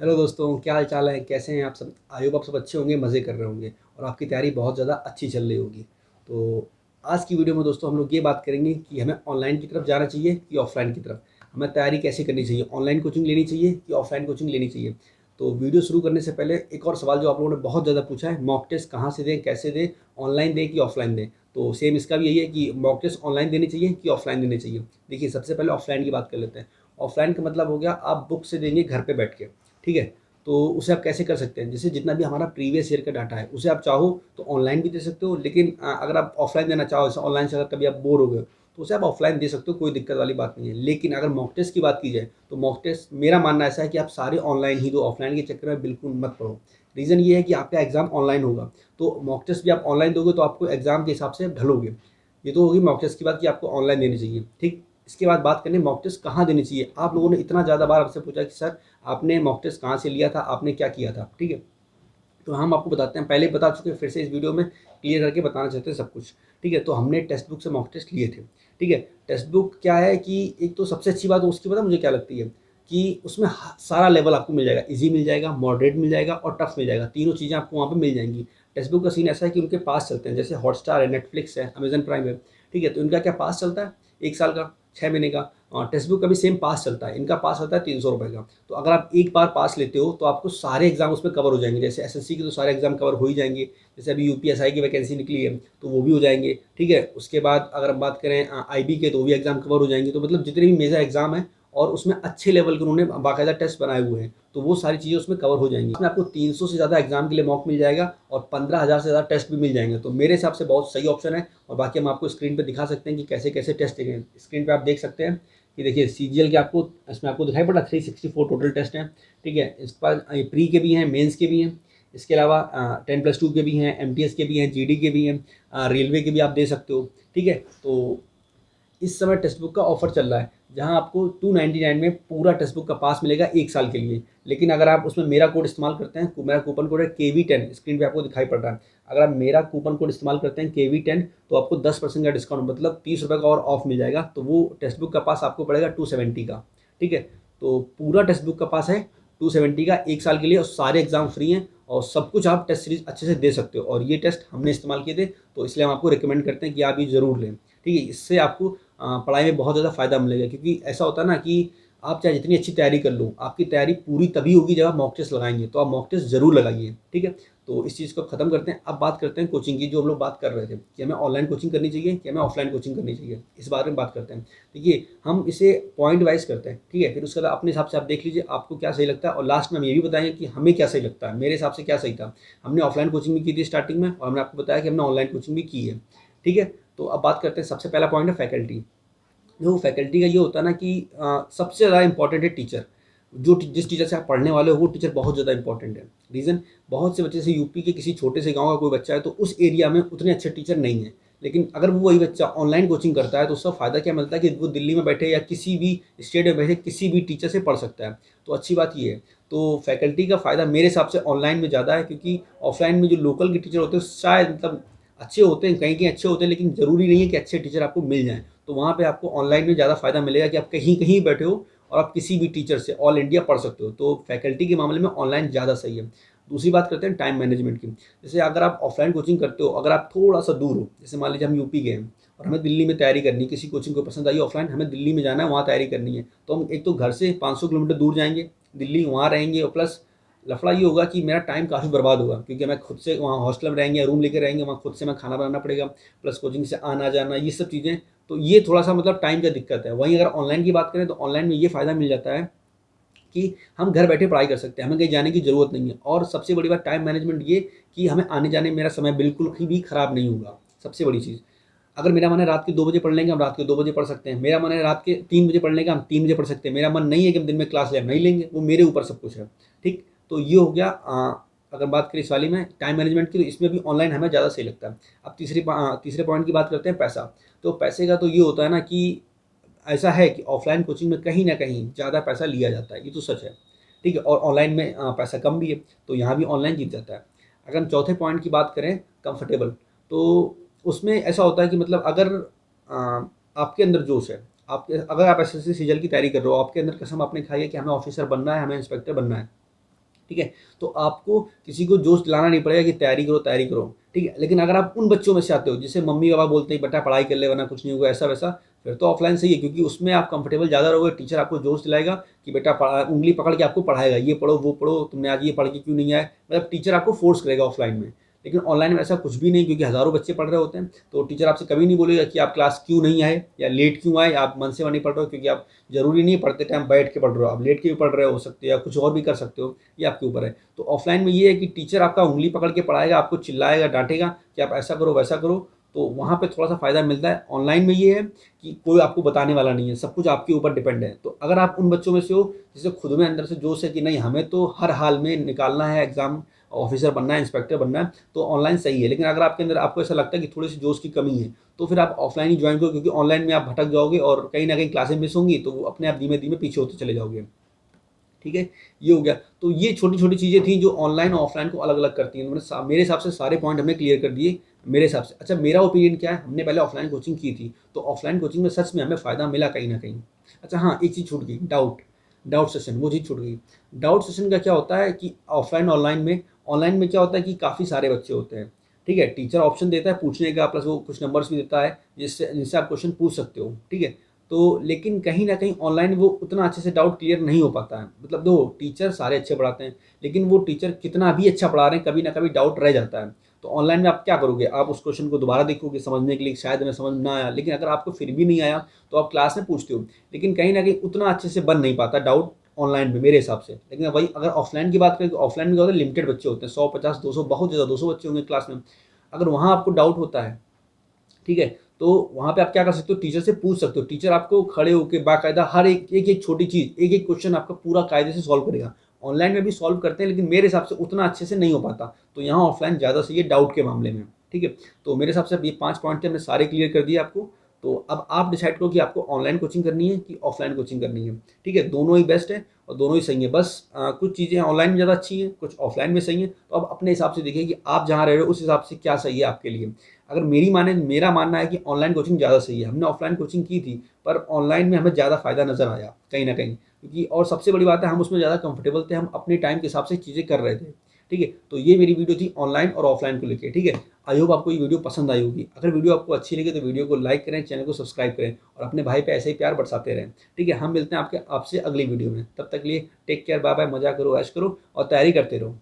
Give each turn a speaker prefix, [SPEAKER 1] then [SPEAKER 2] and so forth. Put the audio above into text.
[SPEAKER 1] Hello दोस्तों, क्या हाल चाल है? कैसे हैं आप सब? आई होप आप सब अच्छे होंगे, मज़े कर रहे होंगे और आपकी तैयारी बहुत ज़्यादा अच्छी चल रही होगी। तो आज की वीडियो में दोस्तों हम लोग ये बात करेंगे कि हमें ऑनलाइन की तरफ जाना चाहिए कि ऑफ़लाइन की तरफ? हमें तैयारी कैसे करनी चाहिए? ऑनलाइन कोचिंग लेनी चाहिए कि ऑफ़लाइन कोचिंग लेनी चाहिए? तो वीडियो शुरू करने से पहले एक और सवाल जो आप लोगों ने बहुत ज़्यादा पूछा है, मॉक टेस्ट कहाँ से दें, कैसे दें, ऑनलाइन दें कि ऑफ़लाइन दें? तो सेम इसका भी यही है कि मॉक टेस्ट ऑनलाइन देनी चाहिए कि ऑफ़लाइन देनी चाहिए? देखिए, सबसे पहले ऑफ़लाइन की बात कर लेते हैं। ऑफ़लाइन का मतलब हो गया आप बुक से देंगे घर पे बैठ के, ठीक है? तो उसे आप कैसे कर सकते हैं? जैसे जितना भी हमारा प्रीवियस ईयर का डाटा है, उसे आप चाहो तो ऑनलाइन भी दे सकते हो, लेकिन अगर आप ऑफ़लाइन देना चाहो, जैसे ऑनलाइन से अगर कभी आप बोर हो गए हो, तो उसे आप ऑफ़लाइन दे सकते हो, कोई दिक्कत वाली बात नहीं है। लेकिन अगर मॉक टेस्ट की बात की जाए, तो मॉक टेस्ट मेरा मानना ऐसा है कि आप सारे ऑनलाइन ही दो, ऑफ़लाइन के चक्कर में बिल्कुल मत पड़ो। रीज़न ये है कि आपका एग्ज़ाम ऑनलाइन होगा, तो मॉक टेस्ट भी आप ऑनलाइन दोगे, तो आपको एग्ज़ाम के हिसाब से आप ढलोगे। ये तो होगी मॉक टेस्ट की बात कि आपको ऑनलाइन देनी चाहिए, ठीक? इसके बाद बात करें मॉक टेस्ट कहाँ देनी चाहिए? आप लोगों ने इतना ज़्यादा बार हमसे पूछा कि सर आपने मॉक टेस्ट कहाँ से लिया था? आपने क्या किया था? ठीक है? तो हम आपको बताते हैं, पहले ही बता चुके हैं, फिर से इस वीडियो में क्लियर करके बताना चाहते हैं सब कुछ। ठीक है? तो हमने टेक्स्ट बुक से मॉक टेस्ट लिए थे। ठीक है? टेक्स्ट बुक क्या है कि एक तो सबसे अच्छी बात उसकी पता है मुझे क्या लगती है? कि उसमें ह सारा लेवल आपको मिल जाएगा, ईज़ी मिल जाएगा, मॉडरेट मिल जाएगा और टफ मिल जाएगा। तीनों चीज़ें आपको वहाँ पे मिल जाएँगी। टेक्स्ट बुक का सीन ऐसा है कि उनके पास चलते हैं, जैसे हॉटस्टार है, नेटफ्लिक्स है, अमेज़न प्राइम है। ठीक है? तो इनका क्या पास चलता है 1 साल का, 6 महीने का। टेक्स्ट बुक का भी सेम पास चलता है, इनका पास आता है ₹300 का। तो अगर आप एक बार पास लेते हो तो आपको सारे एग्ज़ाम उसमें कवर हो जाएँगे। जैसे एसएससी के तो सारे एग्ज़ाम कवर हो ही जाएँगे। जैसे अभी यूपीएसआई की वैकेंसी निकली है तो वो भी हो जाएँगे, ठीक है? उसके बाद अगर हम बात करें आईबी के, तो वो भी एग्ज़ाम कवर हो जाएँगे। तो मतलब जितने भी मेजर एग्ज़ाम हैं और उसमें अच्छे लेवल के उन्होंने बाकायदा टेस्ट बनाए हुए हैं, तो वो सारी चीज़ें उसमें कवर हो जाएँगी। इसमें आपको 300 से ज़्यादा एग्ज़ाम के लिए मॉक मिल जाएगा और 15,000 से ज़्यादा टेस्ट भी मिल जाएँगे। तो मेरे हिसाब से बहुत सही ऑप्शन है और बाकी हम आपको स्क्रीन पे दिखा सकते हैं कि कैसे-कैसे टेस्ट हैं। स्क्रीन पे आप देख सकते हैं कि देखिए सीजीएल के आपको इसमें आपको दिखाई पड़ रहा है 364 टोटल टेस्ट हैं, ठीक है? इसके बाद प्री के भी हैं, मेंस के भी हैं। इसके अलावा 10+2 के भी हैं, एमटीएस के भी हैं, जीडी के भी हैं, रेलवे के भी आप दे सकते हो, ठीक है? तो इस समय टेक्स्ट बुक का ऑफ़र चल रहा है, जहाँ आपको 299 में पूरा टेक्स्ट बुक का पास मिलेगा 1 साल के लिए। लेकिन अगर आप उसमें मेरा कोड इस्तेमाल करते हैं, मेरा कूपन कोड है केवी10, स्क्रीन पे आपको दिखाई पड़ रहा है। अगर आप मेरा कूपन कोड इस्तेमाल करते हैं केवी10, तो आपको 10% का डिस्काउंट, मतलब ₹30 का और ऑफ मिल जाएगा। तो वो टेक्स्ट बुक का पास आपको पड़ेगा 270 का, ठीक है? तो पूरा टेक्स्ट बुक का पास है 270 का 1 साल के लिए और सारे एग्ज़ाम फ्री हैं और सब कुछ आप टेस्ट सीरीज़ अच्छे से दे सकते हो और ये टेस्ट हमने इस्तेमाल किए थे, तो इसलिए हम आपको रिकमेंड करते हैं कि आप ये ज़रूर लें। ठीक है? इससे आपको पढ़ाई में बहुत ज़्यादा फ़ायदा मिलेगा, क्योंकि ऐसा होता है ना कि आप चाहे जितनी अच्छी तैयारी कर लो, आपकी तैयारी पूरी तभी होगी जब आप मॉक टेस्ट लगाएँगे, तो आप मॉक टेस्ट ज़रूर लगाइए, ठीक है? तो इस चीज़ को ख़त्म करते हैं, अब बात करते हैं कोचिंग की, जो हम लोग बात कर रहे थे कि हमें ऑनलाइन कोचिंग करनी चाहिए कि हमें ऑफ़लाइन कोचिंग करनी चाहिए, इस बारे में बात करते हैं। देखिए, हम इसे पॉइंट वाइज़ करते हैं, ठीक है? फिर उसके बाद अपने हिसाब से आप देख लीजिए आपको क्या सही लगता है और लास्ट में हम ये भी बताएँगे कि हमें क्या सही लगता है, मेरे हिसाब से क्या सही था। हमने ऑफ़लाइन कोचिंग भी की थी स्टार्टिंग में और हमने आपको बताया कि हमने ऑनलाइन कोचिंग भी की है, ठीक है? तो अब बात करते हैं, सबसे पहला पॉइंट है फैकल्टी। देखो फैकल्टी का ये होता है ना कि सबसे ज़्यादा इम्पोर्टेंट है टीचर। जिस टीचर से आप पढ़ने वाले हो वो टीचर बहुत ज़्यादा इम्पोर्टेंट है। रीज़न, बहुत से बच्चे, जैसे यूपी के किसी छोटे से गाँव का कोई बच्चा है तो उस एरिया में उतने अच्छे टीचर नहीं हैं। लेकिन अगर वो वही बच्चा ऑनलाइन कोचिंग करता है तो उसका फ़ायदा क्या मिलता है कि वो दिल्ली में बैठे या किसी भी स्टेट में बैठे किसी भी टीचर से पढ़ सकता है। तो अच्छी बात ये है। तो फैकल्टी का फ़ायदा मेरे हिसाब से ऑनलाइन में ज़्यादा है, क्योंकि ऑफ़लाइन में जो लोकल के टीचर होते हैं शायद मतलब अच्छे होते हैं, कहीं-कहीं अच्छे होते हैं, लेकिन ज़रूरी नहीं है कि अच्छे टीचर आपको मिल जाएँ। तो वहाँ पे आपको ऑनलाइन में ज़्यादा फ़ायदा मिलेगा कि आप कहीं-कहीं बैठे हो और आप किसी भी टीचर से ऑल इंडिया पढ़ सकते हो। तो फैकल्टी के मामले में ऑनलाइन ज़्यादा सही है। दूसरी बात करते हैं टाइम मैनेजमेंट की। जैसे अगर आप ऑफ़लाइन कोचिंग करते हो, अगर आप थोड़ा-सा दूर हो, जैसे मान लीजिए हम यूपी गए हैं और हमें दिल्ली में तैयारी करनी है, किसी कोचिंग को पसंद आई ऑफ़लाइन, हमें दिल्ली में जाना है, वहाँ तैयारी करनी है। तो हम एक तो घर से 500 किलोमीटर दूर जाएँगे, दिल्ली वहाँ रहेंगे और प्लस लफड़ा ये होगा कि मेरा टाइम काफ़ी बर्बाद होगा, क्योंकि हमें खुद से वहाँ हॉस्टल में रहेंगे या रूम लेके रहेंगे, वहाँ खुद से हमें खाना बनाना पड़ेगा, प्लस कोचिंग से आना-जाना ये सब चीज़ें, तो ये थोड़ा-सा मतलब टाइम का दिक्कत है। वहीं अगर ऑनलाइन की बात करें तो ऑनलाइन में ये फ़ायदा मिल जाता है कि हम घर बैठे पढ़ाई कर सकते हैं, हमें कहीं जाने की ज़रूरत नहीं है और सबसे बड़ी बात टाइम मैनेजमेंट ये कि हमें आने-जाने में मेरा समय बिल्कुल ही भी खराब नहीं होगा, सबसे बड़ी चीज़। अगर मेरा मन है रात के 2 बजे पढ़ लेंगे, हम रात के 2 बजे पढ़ सकते हैं। मेरा मन है रात के 3 बजे पढ़ने का, हम 3 बजे पढ़ सकते हैं। मेरा मन नहीं है कि हम दिन में क्लास लें, हम नहीं लेंगे, वो मेरे ऊपर सब कुछ है, ठीक? तो ये हो गया अगर बात करें इस वाली में टाइम मैनेजमेंट की, तो इसमें भी ऑनलाइन हमें ज़्यादा सही लगता है। अब तीसरे पॉइंट की बात करते हैं, पैसा। तो पैसे का तो ये होता है ना कि ऐसा है कि ऑफ़लाइन कोचिंग में कहीं न कहीं ज़्यादा पैसा लिया जाता है, ये तो सच है, ठीक है? और ऑनलाइन में पैसा कम भी है, तो यहाँ भी ऑनलाइन जीत जाता है। अगर हम चौथे पॉइंट की बात करें, कंफर्टेबल, तो उसमें ऐसा होता है कि मतलब अगर आपके अंदर जोश है, आपके अगर आप एसएससी सीजीएल की तैयारी कर रहे हो, आपके अंदर कसम आपने खाई है कि हमें ऑफ़िसर बनना है, हमें इंस्पेक्टर बनना है, ठीक है। तो आपको किसी को जोश दिलाना नहीं पड़ेगा कि तैयारी करो, ठीक है। लेकिन अगर आप उन बच्चों में से आते हो जिसे मम्मी पापा बोलते हैं बेटा पढ़ाई कर ले वरना कुछ नहीं होगा ऐसा वैसा, फिर तो ऑफलाइन सही है, क्योंकि उसमें आप कंफर्टेबल ज़्यादा रहोगे। टीचर आपको जोश दिलाएगा कि बेटा उंगली पकड़ के आपको पढ़ाएगा, ये पढ़ो वो पढ़ो, तुमने आज ये पढ़ के क्यों नहीं आए, मतलब टीचर आपको फोर्स करेगा ऑफलाइन में। लेकिन ऑनलाइन में ऐसा कुछ भी नहीं, क्योंकि हज़ारों बच्चे पढ़ रहे होते हैं, तो टीचर आपसे कभी नहीं बोलेगा कि आप क्लास क्यों नहीं आए या लेट क्यों आए, आप मन से नहीं पढ़ रहे हो, क्योंकि आप ज़रूरी नहीं पढ़ते टाइम बैठ के पढ़ रहे हो, आप लेट के भी पढ़ रहे हो सकते हो या कुछ और भी कर सकते हो, ये आपके ऊपर है। तो ऑफलाइन में ये है कि टीचर आपका उंगली पकड़ के पढ़ाएगा, आपको चिल्लाएगा, डांटेगा कि आप ऐसा करो वैसा करो, तो वहाँ पे थोड़ा सा फ़ायदा मिलता है। ऑनलाइन में ये है कि कोई आपको बताने वाला नहीं है, सब कुछ आपके ऊपर डिपेंड है। तो अगर आप उन बच्चों में से हो जिसे खुद में अंदर से जोश है कि नहीं हमें तो हर हाल में निकालना है एग्ज़ाम, ऑफिसर बनना है, इंस्पेक्टर बनना है, तो ऑनलाइन सही है। लेकिन अगर आपके अंदर आपको ऐसा लगता है कि थोड़ी सी जोश की कमी है, तो फिर आप ऑफलाइन ही ज्वाइन करो, क्योंकि ऑनलाइन में आप भटक जाओगे और कहीं ना कहीं क्लासें मिस होंगी, तो वो अपने आप धीमे धीमे पीछे होते चले जाओगे। ठीक है, ये हो गया। तो ये छोटी-छोटी चीज़ें थी जो ऑनलाइन और ऑफलाइन को अलग-अलग करती हैं। मेरे हिसाब से सारे पॉइंट हमने क्लियर कर दिए मेरे हिसाब से। अच्छा, मेरा ओपिनियन क्या है, हमने पहले ऑफलाइन कोचिंग की थी, तो ऑफलाइन कोचिंग में सच में हमें फ़ायदा मिला कहीं न कहीं। अच्छा हाँ, एक चीज़ छूट गई, डाउट सेशन, वो चीज़ छूट गई। डाउट सेशन का क्या होता है कि ऑनलाइन में क्या होता है कि काफ़ी सारे बच्चे होते हैं, ठीक है? टीचर ऑप्शन देता है पूछने का, प्लस वो कुछ नंबर्स भी देता है जिससे जिनसे आप क्वेश्चन पूछ सकते हो, ठीक है? तो लेकिन कहीं न कहीं ऑनलाइन वो उतना अच्छे से डाउट क्लियर नहीं हो पाता है। मतलब देखो टीचर सारे अच्छे पढ़ाते हैं, लेकिन वो टीचर कितना भी अच्छा पढ़ा रहे हैं, कभी न कभी डाउट रह जाता है। तो ऑनलाइन में आप क्या करोगे? आप उस क्वेश्चन को दोबारा देखोगे समझने के लिए, शायद हमें समझ ना आया, लेकिन अगर आपको फिर भी नहीं आया, तो आप क्लास में पूछते हो। लेकिन कहीं न कहीं उतना अच्छे से बन नहीं पाता डाउट ऑनलाइन में मेरे हिसाब से। लेकिन वही अगर ऑफलाइन की बात करें, तो ऑफलाइन में क्या होता है, लिमिटेड बच्चे होते हैं, 100, 50, 200, बहुत ज़्यादा 200 बच्चे होंगे क्लास में। अगर वहाँ आपको डाउट होता है, ठीक है? तो वहाँ पे आप क्या कर सकते हो, टीचर से पूछ सकते हो। टीचर आपको खड़े होके बाकायदा हर एक छोटी चीज़, एक-एक क्वेश्चन आपका पूरा कायदे से सॉल्व करेगा। ऑनलाइन में भी सॉल्व करते हैं, लेकिन मेरे हिसाब से उतना अच्छे से नहीं हो पाता। तो यहाँ ऑफलाइन ज़्यादा सही है डाउट के मामले में, ठीक है? तो मेरे हिसाब से अब ये 5 पॉइंट थे, हमने सारे क्लियर कर दिए आपको। तो अब आप डिसाइड करो कि आपको ऑनलाइन कोचिंग करनी है कि ऑफलाइन कोचिंग करनी है, ठीक है? दोनों ही बेस्ट है और दोनों ही सही है। बस कुछ चीज़ें ऑनलाइन में ज़्यादा अच्छी हैं, कुछ ऑफलाइन में सही हैं। तो अब अपने हिसाब से देखिए कि आप जहाँ रह रहे हो उस हिसाब से क्या सही है आपके लिए। अगर मेरा मानना है कि ऑनलाइन कोचिंग ज़्यादा सही है। हमने ऑफलाइन कोचिंग की थी, पर ऑनलाइन में हमें ज़्यादा फ़ायदा नज़र आया कहीं न कहीं, क्योंकि और सबसे बड़ी बात है हम उसमें ज़्यादा कंफर्टेबल थे, हम अपने टाइम के हिसाब से चीज़ें कर रहे थे, ठीक है? तो ये मेरी वीडियो थी ऑनलाइन और ऑफलाइन को लेके, ठीक है? आई होप आपको ये वीडियो पसंद आई होगी। अगर वीडियो आपको अच्छी लगी तो वीडियो को लाइक करें, चैनल को सब्सक्राइब करें और अपने भाई पे ऐसे ही प्यार बरसाते रहें, ठीक है? हम मिलते हैं आपसे अगली वीडियो में। तब तक के लिए टेक केयर, बाय बाय, मज़ा करो, ऐश करो और तैयारी करते रहो।